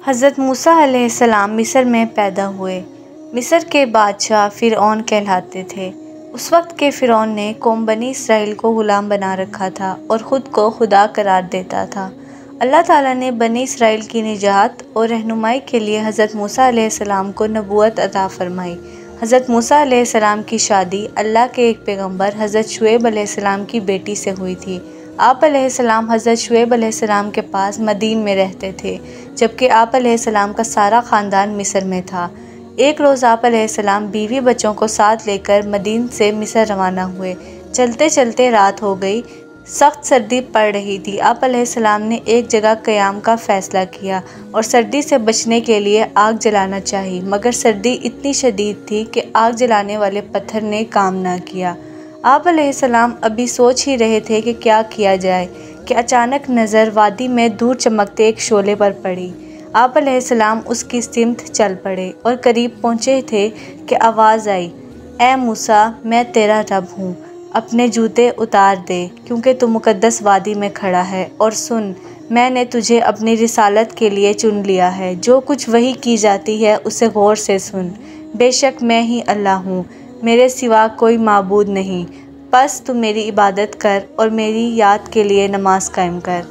حضرت موسیٰ علیہ السلام مصر میں پیدا ہوئے۔ مصر کے بادشاہ فرعون کہلاتے تھے۔ اس وقت کے فرعون نے قوم بنی اسرائیل کو غلام بنا رکھا تھا اور خود کو خدا قرار دیتا تھا۔ اللہ تعالیٰ نے بنی اسرائیل کی نجات اور رہنمائی کے لیے حضرت موسیٰ علیہ السلام کو نبوت عطا فرمائی۔ حضرت موسیٰ علیہ السلام کی شادی اللہ کے ایک پیغمبر حضرت شعیب علیہ السلام کی بیٹی سے ہوئی تھی۔ آپ علیہ السلام حضرت شعیب علیہ السلام کے پاس مدین میں رہتے تھے، جبکہ آپ علیہ السلام کا سارا خاندان مصر میں تھا۔ ایک روز آپ علیہ السلام بیوی بچوں کو ساتھ لے کر مدین سے مصر روانہ ہوئے۔ چلتے چلتے رات ہو گئی، سخت سردی پڑ رہی تھی۔ آپ علیہ السلام نے ایک جگہ قیام کا فیصلہ کیا اور سردی سے بچنے کے لیے آگ جلانا چاہی، مگر سردی اتنی شدید تھی کہ آگ جلانے والے پتھر نے کام نہ کیا۔ آپ علیہ السلام ابھی سوچ ہی رہے تھے کہ کیا کیا جائے کہ اچانک نظر وادی میں دور چمکتے ایک شعلے پر پڑی۔ آپ علیہ السلام اس کی سمت چل پڑے اور قریب پہنچے تھے کہ آواز آئی، اے موسیٰ، میں تیرا رب ہوں، اپنے جوتے اتار دے کیونکہ تو مقدس وادی میں کھڑا ہے، اور سن، میں نے تجھے اپنی رسالت کے لیے چن لیا ہے۔ جو کچھ وحی کی جاتی ہے اسے غور سے سن۔ بے شک میں ہی اللہ ہوں، میرے سوا کوئی معبود نہیں، پس تو میری عبادت کر اور میری یاد کے لیے نماز قائم کر۔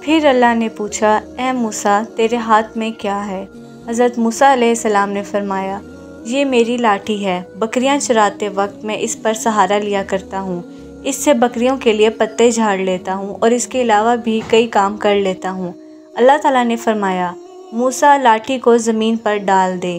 پھر اللہ نے پوچھا، اے موسیٰ، تیرے ہاتھ میں کیا ہے؟ حضرت موسیٰ علیہ السلام نے فرمایا، یہ میری لاٹھی ہے، بکریاں چراتے وقت میں اس پر سہارا لیا کرتا ہوں، اس سے بکریوں کے لیے پتے جھاڑ لیتا ہوں اور اس کے علاوہ بھی کئی کام کر لیتا ہوں۔ اللہ تعالیٰ نے فرمایا، موسیٰ، لاٹھی کو زمین پر ڈال دے۔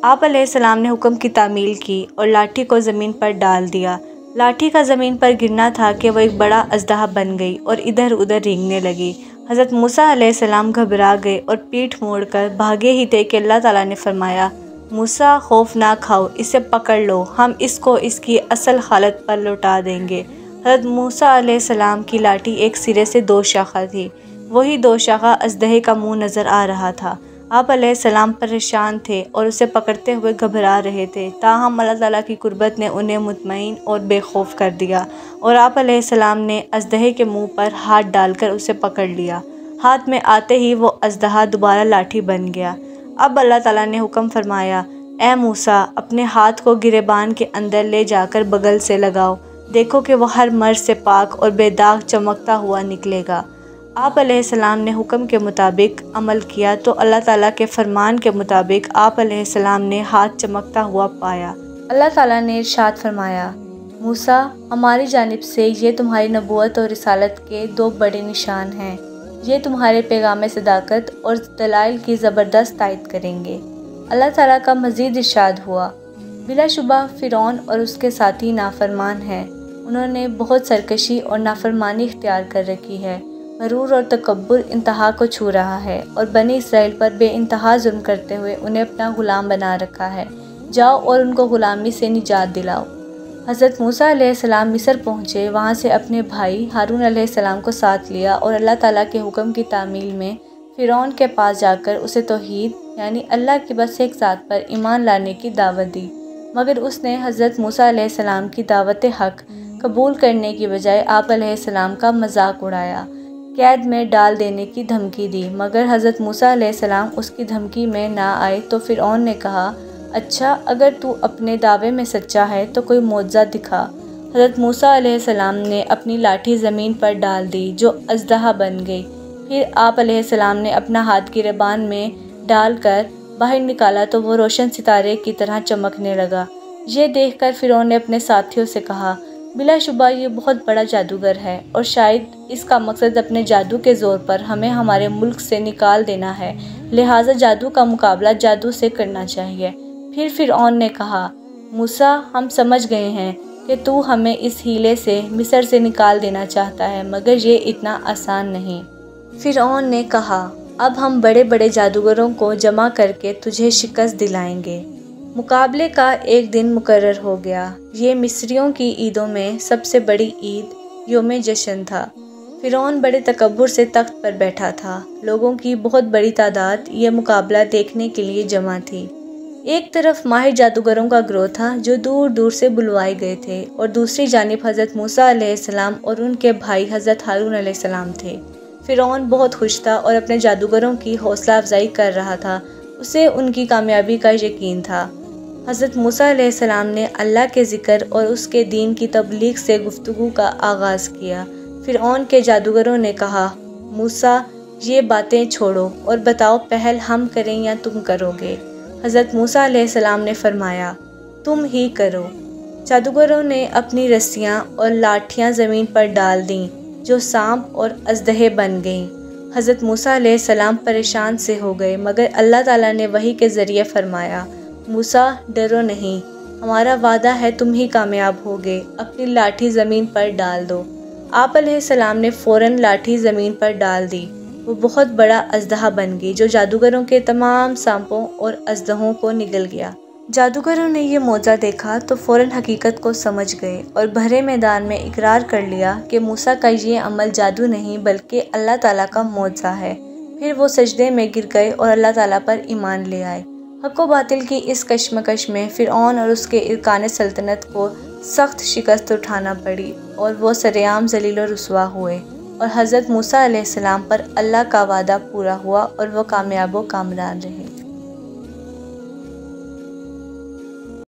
آپ علیہ السلام نے حکم کی تعمیل کی اور لاٹھی کو زمین پر ڈال دیا۔ لاٹھی کا زمین پر گرنا تھا کہ وہ ایک بڑا اژدہا بن گئی اور ادھر ادھر رینگنے لگی۔ حضرت موسیٰ علیہ السلام گھبرا گئے اور پیٹھ موڑ کر بھاگے ہی تھے کہ اللہ تعالیٰ نے فرمایا، موسیٰ، خوف نہ کھاؤ، اسے پکڑ لو، ہم اس کو اس کی اصل حالت پر لوٹا دیں گے۔ حضرت موسیٰ علیہ السلام کی لاٹھی ایک سرے سے دو شاخہ تھی، وہی دو شاخہ اژدہے کا منہ نظر آ رہا تھا۔ آپ علیہ السلام پریشان تھے اور اسے پکڑتے ہوئے گھبرا رہے تھے، تاہم اللہ تعالیٰ کی قربت نے انہیں مطمئن اور بے خوف کر دیا اور آپ علیہ السلام نے اژدہے کے منہ پر ہاتھ ڈال کر اسے پکڑ لیا۔ ہاتھ میں آتے ہی وہ اژدہا دوبارہ لاٹھی بن گیا۔ اب اللہ تعالیٰ نے حکم فرمایا، اے موسیٰ، اپنے ہاتھ کو گریبان کے اندر لے جا کر بغل سے لگاؤ، دیکھو کہ وہ ہر مرض سے پاک اور بے داغ چمکتا ہوا نکلے گا۔ آپ علیہ السلام نے حکم کے مطابق عمل کیا تو اللہ تعالیٰ کے فرمان کے مطابق آپ علیہ السلام نے ہاتھ چمکتا ہوا پایا۔ اللہ تعالیٰ نے ارشاد فرمایا، موسیٰ، ہماری جانب سے یہ تمہاری نبوت اور رسالت کے دو بڑے نشان ہیں، یہ تمہارے پیغام صداقت اور دلائل کی زبردست تائید کریں گے۔ اللہ تعالیٰ کا مزید ارشاد ہوا، بلا شبہ فرعون اور اس کے ساتھی نافرمان ہیں، انہوں نے بہت سرکشی اور نافرمانی اختیار کر رکھی ہے، غرور اور تکبر انتہا کو چھو رہا ہے اور بنی اسرائیل پر بے انتہا ظلم کرتے ہوئے انہیں اپنا غلام بنا رکھا ہے، جاؤ اور ان کو غلامی سے نجات دلاؤ۔ حضرت موسیٰ علیہ السلام مصر پہنچے، وہاں سے اپنے بھائی ہارون علیہ السلام کو ساتھ لیا اور اللہ تعالیٰ کے حکم کی تعمیل میں فرعون کے پاس جا کر اسے توحید یعنی اللہ کی بس ایک ذات پر ایمان لانے کی دعوت دی، مگر اس نے حضرت موسیٰ علیہ السلام کی دعوت حق قبول کرنے کی بجائے آپ علیہ السلام کا مذاق اڑایا، قید میں ڈال دینے کی دھمکی دی، مگر حضرت موسیٰ علیہ السلام اس کی دھمکی میں نہ آئے تو فرعون نے کہا، اچھا، اگر تو اپنے دعوے میں سچا ہے تو کوئی معجزہ دکھا۔ حضرت موسیٰ علیہ السلام نے اپنی لاٹھی زمین پر ڈال دی جو اژدہا بن گئی، پھر آپ علیہ السلام نے اپنا ہاتھ گریبان میں ڈال کر باہر نکالا تو وہ روشن ستارے کی طرح چمکنے لگا۔ یہ دیکھ کر فرعون نے اپنے ساتھیوں سے کہا، بلا شبہ یہ بہت بڑا جادوگر ہے اور شاید اس کا مقصد اپنے جادو کے زور پر ہمیں ہمارے ملک سے نکال دینا ہے، لہٰذا جادو کا مقابلہ جادو سے کرنا چاہیے۔ پھر فرعون نے کہا، موسیٰ، ہم سمجھ گئے ہیں کہ تو ہمیں اس ہیلے سے مصر سے نکال دینا چاہتا ہے، مگر یہ اتنا آسان نہیں۔ فرعون نے کہا، اب ہم بڑے بڑے جادوگروں کو جمع کر کے تجھے شکست دلائیں گے۔ مقابلے کا ایک دن مقرر ہو گیا۔ یہ مصریوں کی عیدوں میں سب سے بڑی عید یوم جشن تھا۔ فرعون بڑے تکبر سے تخت پر بیٹھا تھا، لوگوں کی بہت بڑی تعداد یہ مقابلہ دیکھنے کے لیے جمع تھی۔ ایک طرف ماہر جادوگروں کا گروہ تھا جو دور دور سے بلوائے گئے تھے، اور دوسری جانب حضرت موسیٰ علیہ السلام اور ان کے بھائی حضرت ہارون علیہ السلام تھے۔ فرعون بہت خوش تھا اور اپنے جادوگروں کی حوصلہ افزائی کر رہا تھا۔ اسے ان کی کامیابی کا یقین تھا۔ حضرت موسیٰ علیہ السلام نے اللہ کے ذکر اور اس کے دین کی تبلیغ سے گفتگو کا آغاز کیا۔ فرعون کے جادوگروں نے کہا، موسیٰ، یہ باتیں چھوڑو اور بتاؤ پہل ہم کریں یا تم کرو گے؟ حضرت موسیٰ علیہ السلام نے فرمایا، تم ہی کرو۔ جادوگروں نے اپنی رسیاں اور لاٹھیاں زمین پر ڈال دیں جو سانپ اور اژدہے بن گئیں۔ حضرت موسیٰ علیہ السلام پریشان سے ہو گئے، مگر اللہ تعالیٰ نے وحی کے ذریعے فرمایا، موسیٰ ڈرو نہیں، ہمارا وعدہ ہے تم ہی کامیاب ہوگے، اپنی لاٹھی زمین پر ڈال دو۔ آپ علیہ السلام نے فوراً لاٹھی زمین پر ڈال دی۔ وہ بہت بڑا اژدہا بن گئی جو جادوگروں کے تمام سانپوں اور اژدہوں کو نگل گیا۔ جادوگروں نے یہ معجزہ دیکھا تو فوراً حقیقت کو سمجھ گئے اور بھرے میدان میں اقرار کر لیا کہ موسیٰ کا یہ عمل جادو نہیں بلکہ اللہ تعالیٰ کا معجزہ ہے۔ پھر وہ سجدے میں گر گئے اور اللہ تعالیٰ پر ایمان لے آئے۔ حق و باطل کی اس کشمکش میں فرعون اور اس کے ارکان سلطنت کو سخت شکست اٹھانا پڑی اور وہ سرعام ذلیل و رسوا ہوئے، اور حضرت موسیٰ علیہ السلام پر اللہ کا وعدہ پورا ہوا اور وہ کامیاب و کامران رہے۔